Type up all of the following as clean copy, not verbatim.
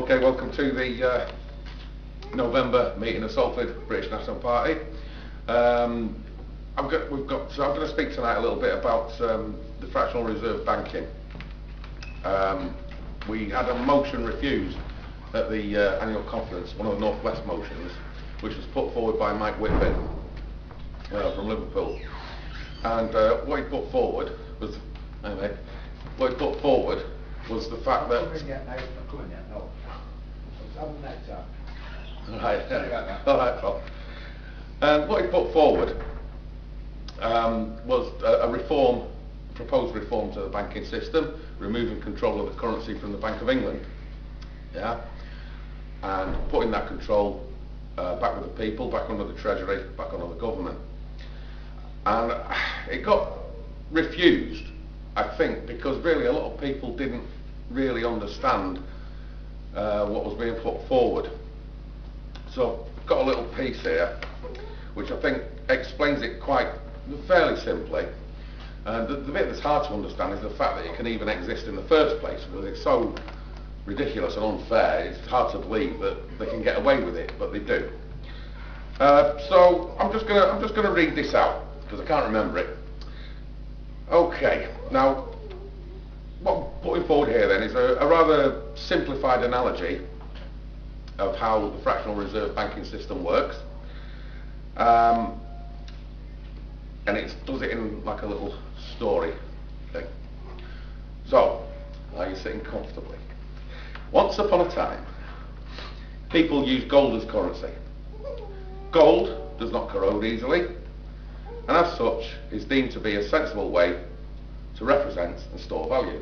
Okay, welcome to the November meeting of Salford British National Party. I'm going to speak tonight a little bit about the fractional reserve banking. We had a motion refused at the annual conference, one of the North West motions, which was put forward by Mike Whitby from Liverpool. And what he put forward was, the fact that. Alright, well. What he put forward was a proposed reform to the banking system, removing control of the currency from the Bank of England, and putting that control back with the people, back under the Treasury, back under the government. And it got refused, I think, because really a lot of people didn't really understand what was being put forward. So I've got a little piece here which I think explains it fairly simply. And the bit that's hard to understand is the fact that it can even exist in the first place, because it's so ridiculous and unfair. It's hard to believe that they can get away with it, but they do. So I'm just gonna read this out because I can't remember it. Okay, now what I'm putting forward here then is a rather simplified analogy of how the fractional reserve banking system works, and it does it in like a little story. Okay. So, are you sitting comfortably? Once upon a time, people used gold as currency. Gold does not corrode easily, and as such is deemed to be a sensible way to represent and store value.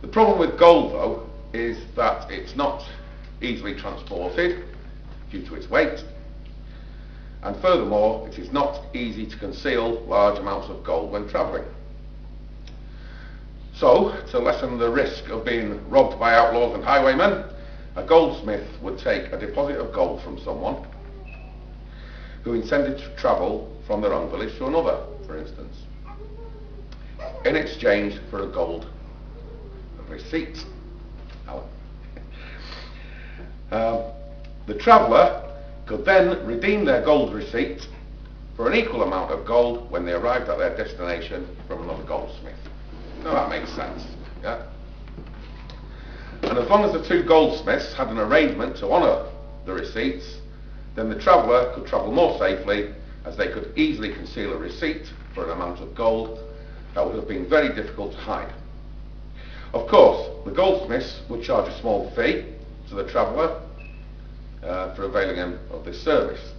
The problem with gold, though, is that it's not easily transported due to its weight, and furthermore it is not easy to conceal large amounts of gold when travelling. So, to lessen the risk of being robbed by outlaws and highwaymen, a goldsmith would take a deposit of gold from someone who intended to travel from their own village to another, for instance, in exchange for a gold receipt. The traveller could then redeem their gold receipt for an equal amount of gold when they arrived at their destination from another goldsmith. Now that makes sense, yeah? And as long as the two goldsmiths had an arrangement to honour the receipts, then the traveller could travel more safely, as they could easily conceal a receipt for an amount of gold that would have been very difficult to hide. Of course, the goldsmiths would charge a small fee to the traveller for availing him of this service.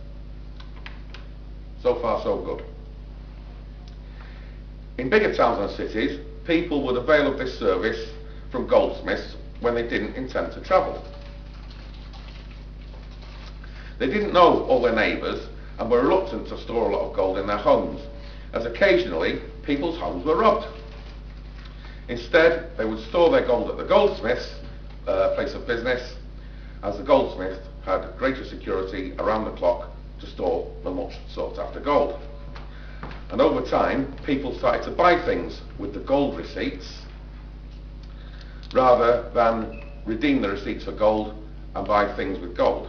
So far so good. In bigger towns and cities, people would avail of this service from goldsmiths when they didn't intend to travel. They didn't know all their neighbours and were reluctant to store a lot of gold in their homes, as occasionally people's homes were robbed. Instead, they would store their gold at the goldsmith's place of business, as the goldsmith had greater security around the clock to store the much sought after gold. And over time, people started to buy things with the gold receipts rather than redeem the receipts for gold and buy things with gold.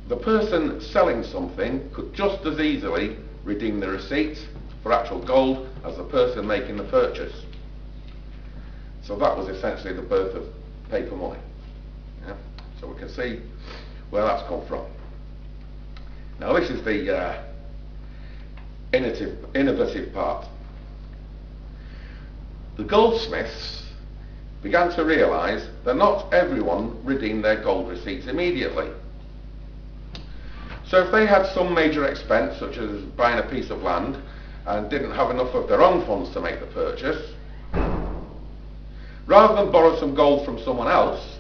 The person selling something could just as easily redeem the receipt for actual gold as the person making the purchase. So that was essentially the birth of paper money. Yeah? So we can see where that's come from. Now this is the innovative part. The goldsmiths began to realise that not everyone redeemed their gold receipts immediately. So if they had some major expense, such as buying a piece of land, and didn't have enough of their own funds to make the purchase, rather than borrow some gold from someone else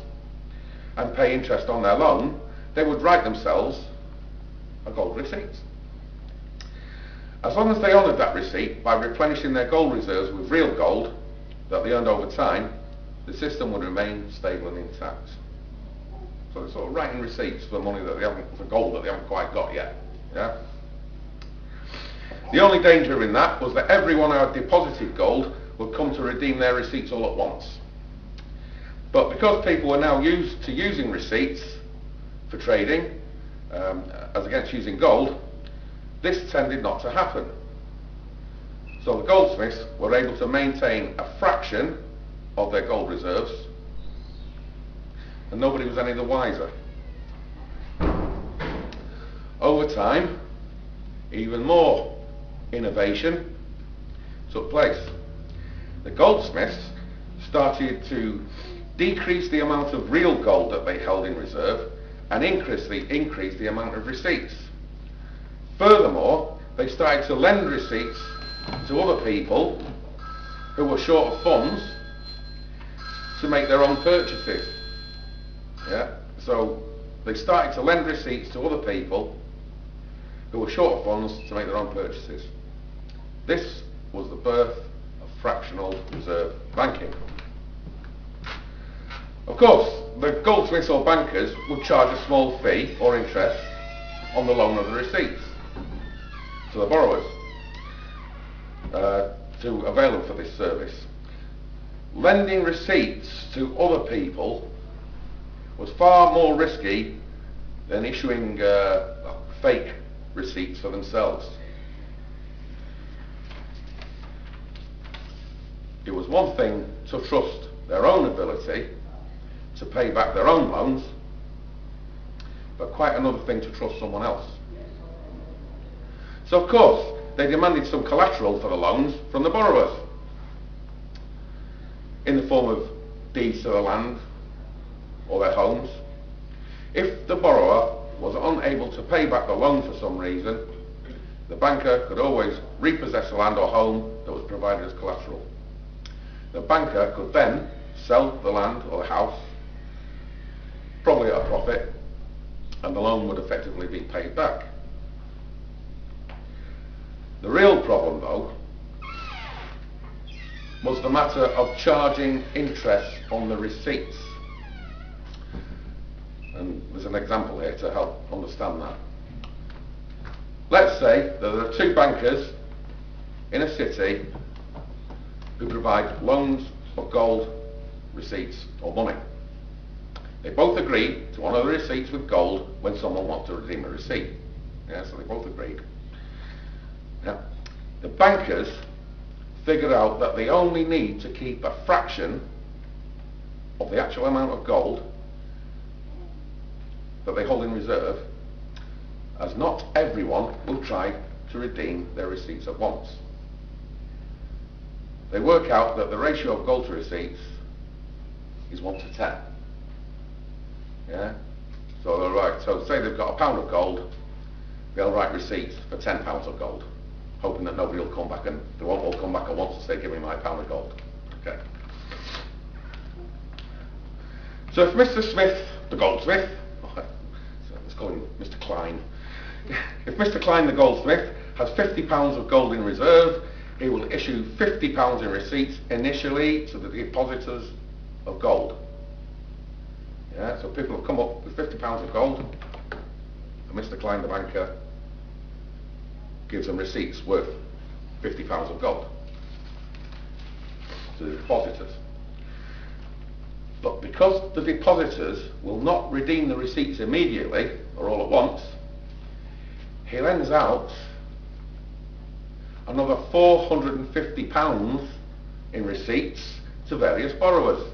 and pay interest on their loan, they would write themselves a gold receipt. As long as they honoured that receipt by replenishing their gold reserves with real gold that they earned over time, the system would remain stable and intact. So they're sort of writing receipts for money that they haven't, for gold that they haven't quite got yet. Yeah. The only danger in that was that everyone who had deposited gold would come to redeem their receipts all at once. But because people were now used to using receipts for trading, as against using gold, this tended not to happen. So the goldsmiths were able to maintain a fraction of their gold reserves, and nobody was any the wiser. Over time, even more innovation took place. The goldsmiths started to decrease the amount of real gold that they held in reserve and increase the amount of receipts. Furthermore, they started to lend receipts to other people who were short of funds to make their own purchases. Yeah? So they started to lend receipts to other people who were short of funds to make their own purchases. This was the birth of fractional reserve banking. Of course, the goldsmiths or bankers would charge a small fee or interest on the loan of the receipts to the borrowers to avail them for this service. Lending receipts to other people was far more risky than issuing fake receipts for themselves. It was one thing to trust their own ability to pay back their own loans, but quite another thing to trust someone else. So of course, they demanded some collateral for the loans from the borrowers, in the form of deeds to the land or their homes. If the borrower was unable to pay back the loan for some reason, the banker could always repossess the land or home that was provided as collateral. The banker could then sell the land or the house, probably at a profit, and the loan would effectively be paid back. The real problem, though, was the matter of charging interest on the receipts. And there's an example here to help understand that. Let's say that there are two bankers in a city who provide loans of gold receipts or money. They both agree to honour the receipts with gold when someone wants to redeem a receipt. Yeah, so they both agreed. Now, the bankers figured out that they only need to keep a fraction of the actual amount of gold that they hold in reserve, as not everyone will try to redeem their receipts at once. They work out that the ratio of gold to receipts is 1 to 10. Yeah? So they'll write, so say they've got £1 of gold, they'll write receipts for £10 of gold, hoping that nobody will come back, and they won't all come back at once and say, give me my £1 of gold. Okay. So if Mr. Smith, the goldsmith, let's call him Mr. Klein, if Mr. Klein the goldsmith has £50 of gold in reserve, he will issue £50 in receipts initially to the depositors of gold. Yeah, so people have come up with £50 of gold, and Mr. Klein the banker gives them receipts worth £50 of gold to the depositors. But because the depositors will not redeem the receipts immediately or all at once, he lends out another £450 in receipts to various borrowers.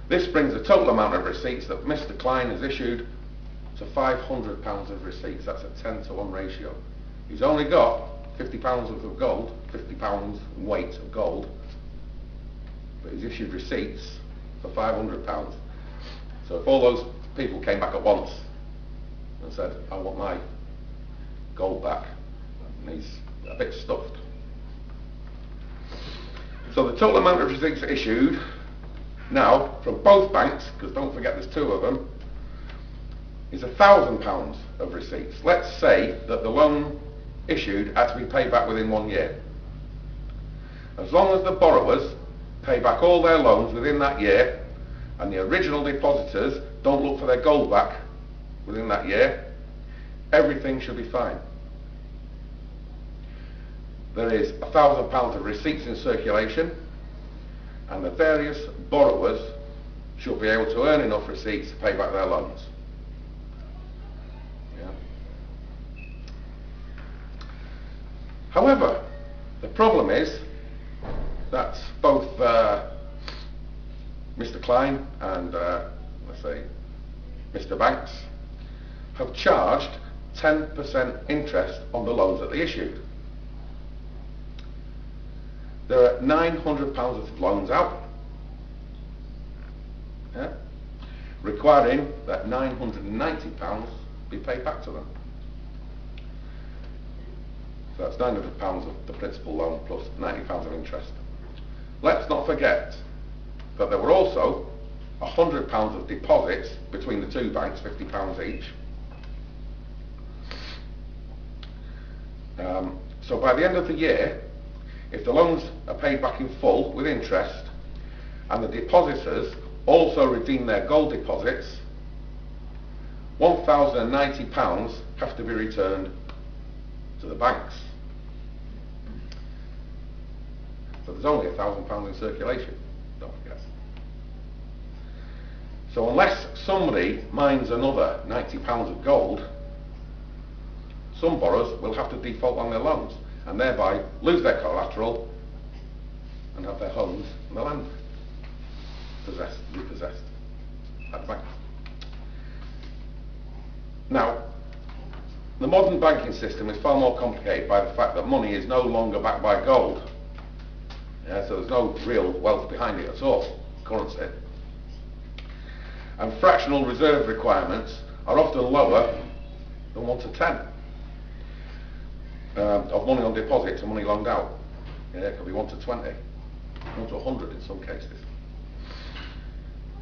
This brings the total amount of receipts that Mr. Klein has issued to £500 of receipts. That's a 10-to-1 ratio. He's only got £50 worth of gold, £50 weight of gold, but he's issued receipts for £500. So if all those people came back at once and said, I want my gold back, and he's a bit stuffed. So the total amount of receipts issued now from both banks, because don't forget there's two of them, is £1,000 of receipts. Let's say that the loan issued had to be paid back within 1 year. As long as the borrowers pay back all their loans within that year, and the original depositors don't look for their gold back within that year, everything should be fine. There is £1,000 of receipts in circulation. and the various borrowers should be able to earn enough receipts to pay back their loans. Yeah. However, the problem is that both Mr. Klein and let's say Mr. Banks have charged 10% interest on the loans that they issued. There are £900 of loans out, yeah, requiring that £990 be paid back to them. So that's £900 of the principal loan plus £90 of interest. Let's not forget that there were also £100 of deposits between the two banks, £50 each. So by the end of the year, if the loans are paid back in full with interest and the depositors also redeem their gold deposits, £1,090 have to be returned to the banks. So there's only £1,000 in circulation, don't forget. So unless somebody mines another £90 of gold, some borrowers will have to default on their loans and thereby lose their collateral and have their homes and their land repossessed at the bank. Now, the modern banking system is far more complicated by the fact that money is no longer backed by gold. Yeah, so there's no real wealth behind it at all, currency. And fractional reserve requirements are often lower than 1 to 10 of money on deposit to money loaned out. Yeah, it could be 1 to 20, 1 to 100 in some cases.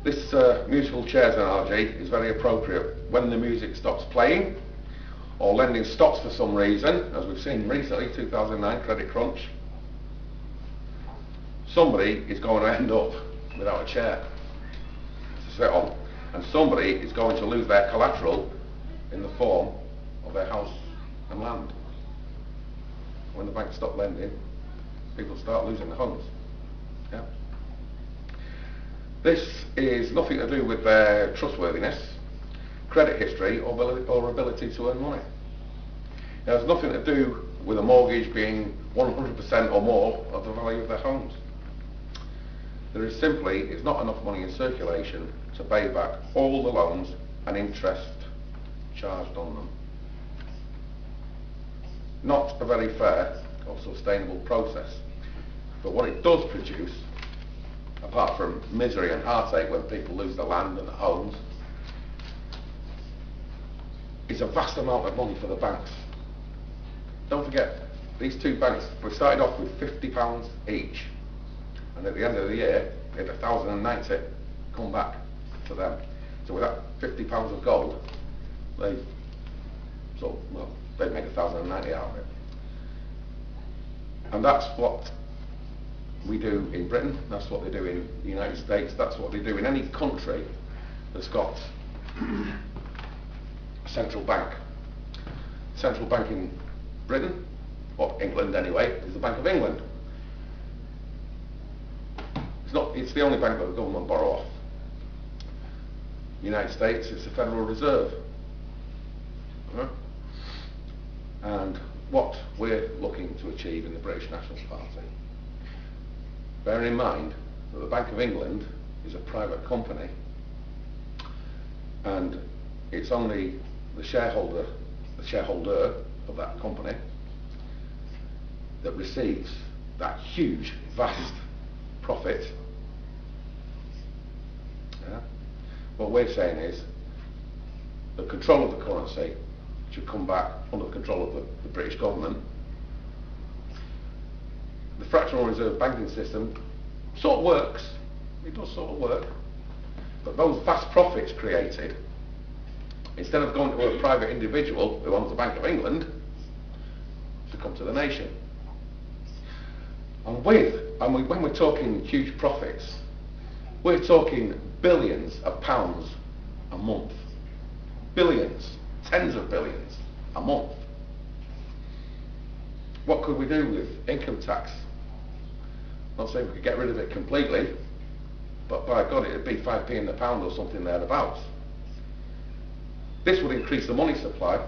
This musical chairs analogy is very appropriate when the music stops playing or lending stops for some reason, as we've seen recently, 2009 credit crunch. Somebody is going to end up without a chair to sit on, and somebody is going to lose their collateral in the form of their house and land. When the banks stop lending, people start losing their homes. Yeah? This is nothing to do with their trustworthiness, credit history, or ability to earn money. It has nothing to do with a mortgage being 100% or more of the value of their homes. There is not enough money in circulation to pay back all the loans and interest charged on them. Not a very fair or sustainable process. But what it does produce, apart from misery and heartache when people lose their land and their homes, is a vast amount of money for the banks. Don't forget, these two banks were started off with £50 each, and at the end of the year, they had 1,090 come back to them. So with that £50 of gold, they made 1,090 out of it. And that's what we do in Britain, that's what they do in the United States, that's what they do in any country that's got a central bank. Central bank in Britain, or England anyway, is the Bank of England. It's the only bank that the government borrow off. United States, it's the Federal Reserve. And what we're looking to achieve in the British Nationalist Party, bearing in mind that the Bank of England is a private company and it's only the shareholder of that company that receives that huge, vast profit. Yeah? What we're saying is the control of the currency should come back under the control of the British government. The fractional reserve banking system sort of works, it does sort of work, but those vast profits created, instead of going to a private individual who owns the Bank of England, to come to the nation. And when we're talking huge profits, we're talking billions of pounds a month. Billions, tens of billions a month. What could we do with income tax? Not saying we could get rid of it completely, but by God, it'd be 5p in the pound or something thereabouts. This would increase the money supply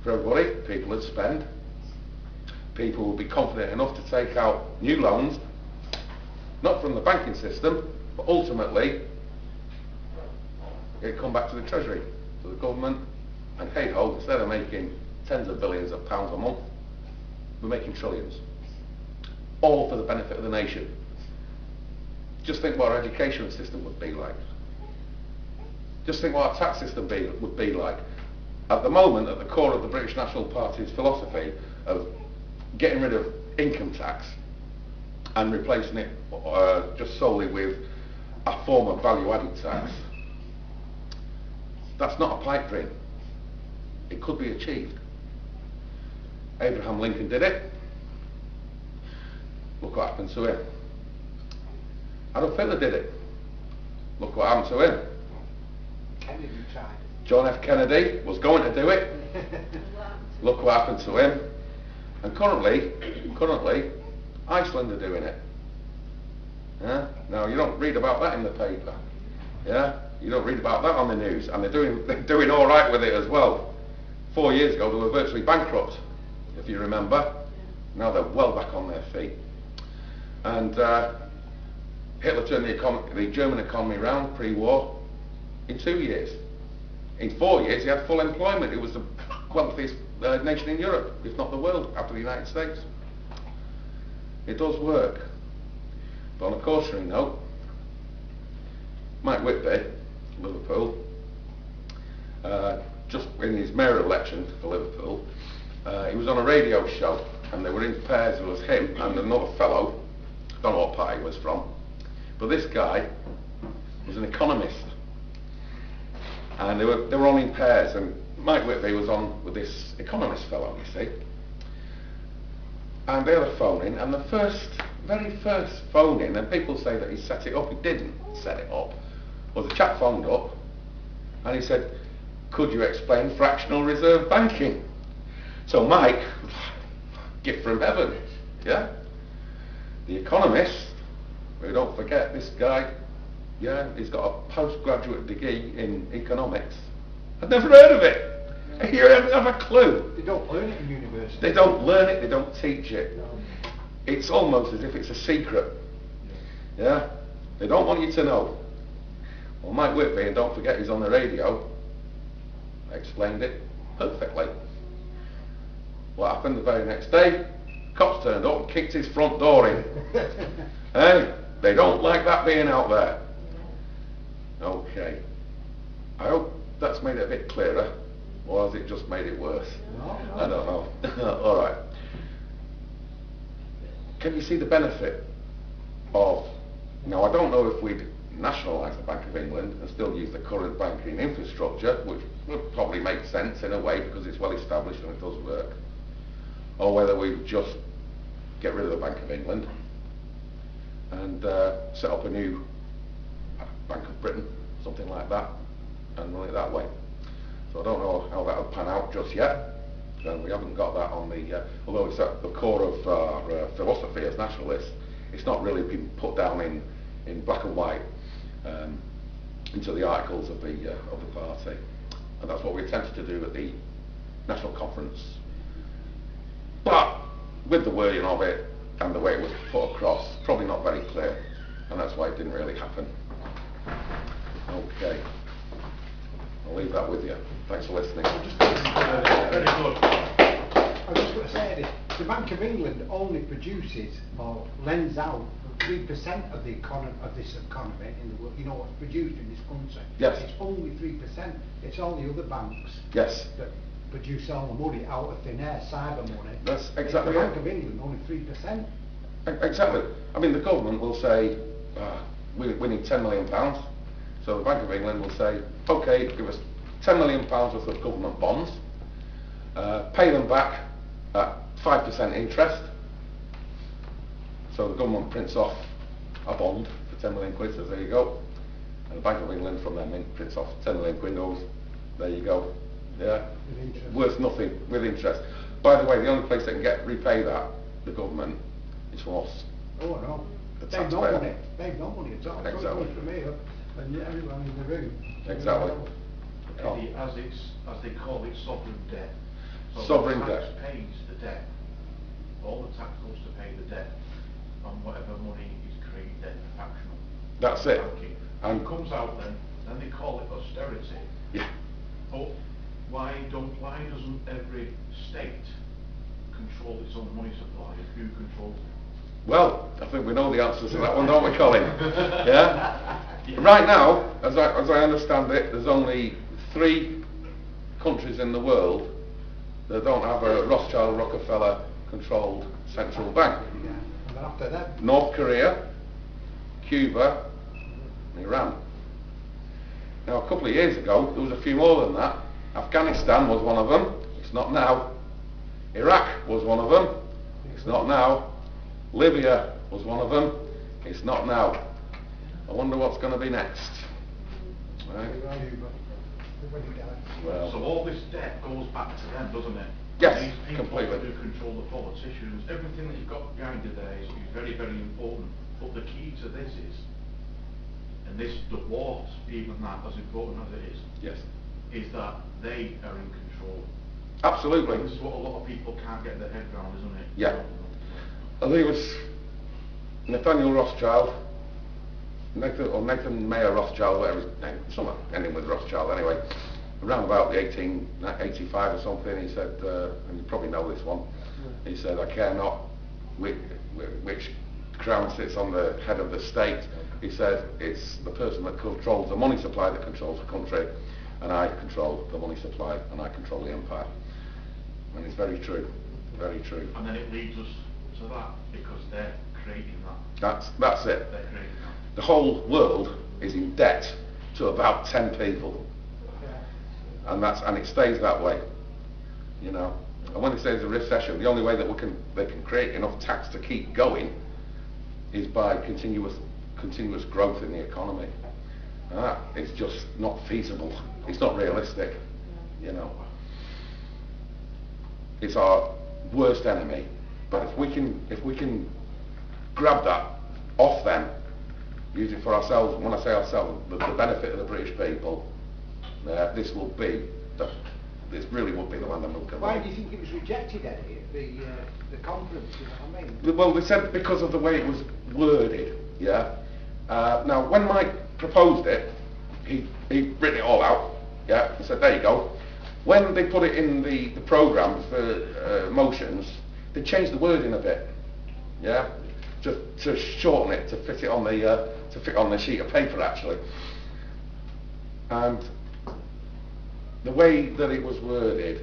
for everybody. People would spend. People would be confident enough to take out new loans, not from the banking system, but ultimately it'd come back to the Treasury, to the government, and hey ho, instead of making tens of billions of pounds a month, we're making trillions. All for the benefit of the nation. Just think what our education system would be like. Just think what our tax system would be like. At the moment, at the core of the British National Party's philosophy of getting rid of income tax and replacing it just solely with a form of value-added tax, that's not a pipe dream. It could be achieved. Abraham Lincoln did it. Look what happened to him. Adolf Hitler did it. Look what happened to him. Kennedy tried. John F. Kennedy was going to do it. Look what happened to him. And currently, Iceland are doing it. Yeah? Now you don't read about that in the paper. Yeah? You don't read about that on the news, and they're doing all right with it as well. 4 years ago, they were virtually bankrupt, if you remember. Now they're well back on their feet. And Hitler turned the German economy around pre-war in 2 years. In 4 years, he had full employment. It was the wealthiest nation in Europe, if not the world, after the United States. It does work. But on a cautionary note, Mike Whitby, Liverpool, just in his mayor election for Liverpool, he was on a radio show, and they were in pairs. There was him and another fellow, I don't know what party he was from, but this guy was an economist, and they were on in pairs, and Mike Whitby was on with this economist fellow, you see, and they were phoning, and the very first phone in, and people say that he set it up, he didn't set it up, was a chap phoned up, and he said, could you explain fractional reserve banking? So Mike, gift from heaven, yeah? The economist, we don't forget this guy, yeah, he's got a postgraduate degree in economics. I'd never heard of it. You don't have a clue. They don't learn it in university. They don't learn it, they don't teach it. No. It's almost as if it's a secret. Yeah? They don't want you to know. Well, Mike Whitby, and don't forget he's on the radio, explained it perfectly. What happened the very next day? Cops turned up and kicked his front door in. Hey, they don't like that being out there. Okay. I hope that's made it a bit clearer, or has it just made it worse? No. I don't know. All right. Can you see the benefit of, now I don't know if we'd nationalise the Bank of England and still use the current banking infrastructure, which would probably make sense in a way because it's well established and it does work, or whether we just get rid of the Bank of England and set up a new Bank of Britain, something like that, and run it that way. So I don't know how that will pan out just yet. We haven't got that on the, although it's at the core of our philosophy as nationalists, it's not really been put down in black and white into the articles of the party, and that's what we attempted to do at the National Conference. But with the wording of it and the way it was put across, probably not very clear, and that's why it didn't really happen. Okay, I'll leave that with you. Thanks for listening. Very good. I was just going to say this. The Bank of England only produces or lends out 3% of the this economy in the world. You know what's produced in this country? Yes. It's only 3%. It's all the other banks. Yes. That produce all the money out of thin air, cyber money. That's exactly the it. Bank of England only 3%. Exactly. I mean, the government will say, we need £10 million. So the Bank of England will say, okay, give us £10 million worth of government bonds, pay them back at 5% interest. So the government prints off a bond for 10 million quid, says there you go. And the Bank of England from their mint prints off 10 million quid, goes, there you go. Yeah, worth nothing with interest. By the way, the only place they can repay that, the government, is from us. Oh no. The They've no taxpayer. money. They've no money at all. So it Exactly. goes from here and everyone in the room. Exactly. Eddie, as they call it, sovereign debt. So Sovereign the tax debt. pays the debt. All the tax goes to pay the debt on whatever money is created in fractional. That's it. Banking. And It comes out then they call it austerity. yeah, But why doesn't every state control its own money supply? Who controls it? well, I think we know the answers to that one, don't we, Colin? Yeah. Right now, as I understand it, there's only 3 countries in the world that don't have a Rothschild Rockefeller controlled central bank. Yeah. And then after that, North Korea, Cuba, and Iran. Now, a couple of years ago, there was a few more than that. Afghanistan was one of them. It's not now. Iraq was one of them. It's not now. Libya was one of them. It's not now. I wonder what's going to be next. Right? Well, So all this debt goes back to them, doesn't it? Yes, These people completely. who control the politicians, everything that you've got behind you there is very, very important. But the key to this is, and this dwarfs even that, as important as it yes, is that they are in control. absolutely. This is what a lot of people can't get their head around, isn't it? Yeah. I think it was Nathaniel Rothschild, Nathan Mayer Rothschild, whatever his name, something ending with Rothschild anyway, around about the 1885 or something, he said, and you probably know this one, he said, I care not which crown sits on the head of the state. He said, it's the person that controls the money supply that controls the country, and I control the money supply, and I control the empire. And it's very true, very true. And then it leads us to that, because they're creating that. That's it. They're creating that. The whole world is in debt to about 10 people, and it stays that way, you know. And when they say there's a recession, the only way that they can create enough tax to keep going is by continuous growth in the economy. It's just not feasible. It's not realistic, you know. It's our worst enemy. But if we can grab that off them, use it for ourselves, and when I say ourselves, the benefit of the British people, this really would be the land of milk and why honey. do you think it was rejected, Eddie, at the conference? You know what I mean? Well, they said because of the way it was worded, yeah. Now, when Mike proposed it, he'd written it all out, yeah. He said, there you go. When they put it in the programme for motions, they changed the wording a bit, yeah, to shorten it, to fit it on the sheet of paper actually. And the way that it was worded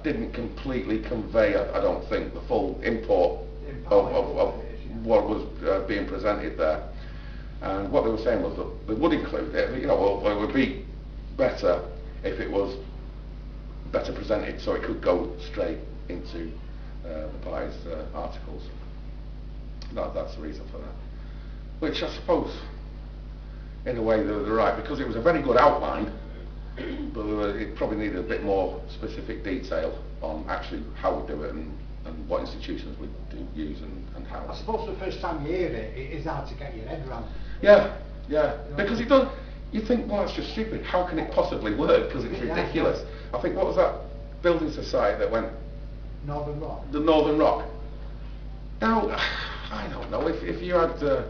didn't completely convey, I don't think, the full import of what was being presented there. And what they were saying was that they would include it, you know, well, it would be better if it was better presented, so it could go straight into the party's articles. That's the reason for that. Which I suppose, in a way, they're right, because it was a very good outline, but it probably needed a bit more specific detail on actually how we do it and what institutions we do use and how. I suppose the first time you hear it, it is hard to get your head around. Yeah, yeah, because it does. You think, well, it's just stupid. How can it possibly work? Because it's ridiculous. I think, what was that building society that went? Northern Rock. The Northern Rock. Now, I don't know, if you had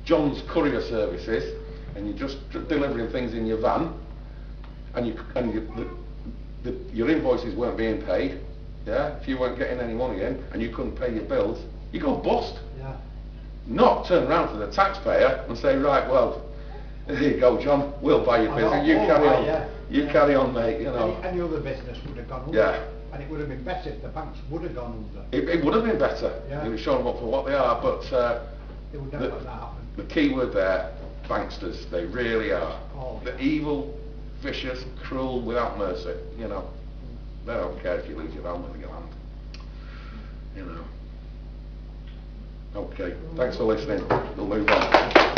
John's Courier Services and you're just delivering things in your van, and your invoices weren't being paid, yeah, if you weren't getting any money in and you couldn't pay your bills, you go bust. Yeah. Not turn around to the taxpayer and say, right, well, here you go, John, we'll buy your business, you carry on, you carry on, mate, you know. Any other business would have gone under. Yeah. And it would have been better if the banks would have gone under. It would have been better. Yeah. You'd have shown them up for what they are, but They would never let that happen. the key word there, banksters, they really are. Oh, They're evil, vicious, cruel, without mercy, you know. They don't care if you lose your home and your land, you know. Okay, thanks for listening. We'll move on.